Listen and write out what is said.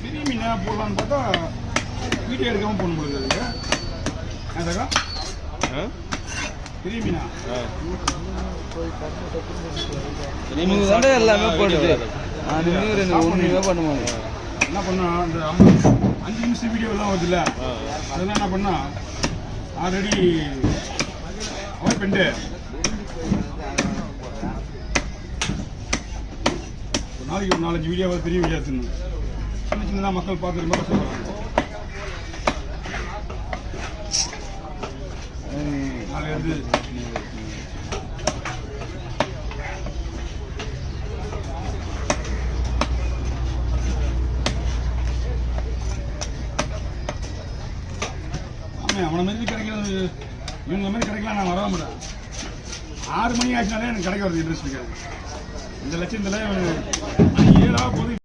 பெரிய மீனாக போடலான்னு பார்த்தா வீடியோ எடுக்காமல் போட முடியாது. ஏதாக்கா பெரிய மீனா எல்லாமே போடுது. ஒன்றுமே பண்ண முடியும். என்ன பண்ணா அந்த 5 நிமிஷம் வீடியோலாம் வருதுல்ல, அதெல்லாம் என்ன பண்ணா ஆல்ரெடி அவாய்ட் பண்ணிட்டு ஒரு நாளைக்கு ஒரு 4-5 வீடியோ பெரிய வீடியோ எடுத்துணும். சின்ன சின்னதாக மக்கள் பார்த்துட்டு மாதிரி சொல்லுவாங்க. நாளைக்கு அவனை மாதிரி கிடைக்கிறது, இவங்க மாதிரி கிடைக்கலாம். நான் வர மாட்டேன். 6 மணி ஆச்சுனாலே எனக்கு கிடைக்க வரது இன்ட்ரெஸ்ட் இருக்காது. இந்த லட்சத்தில் 7 போது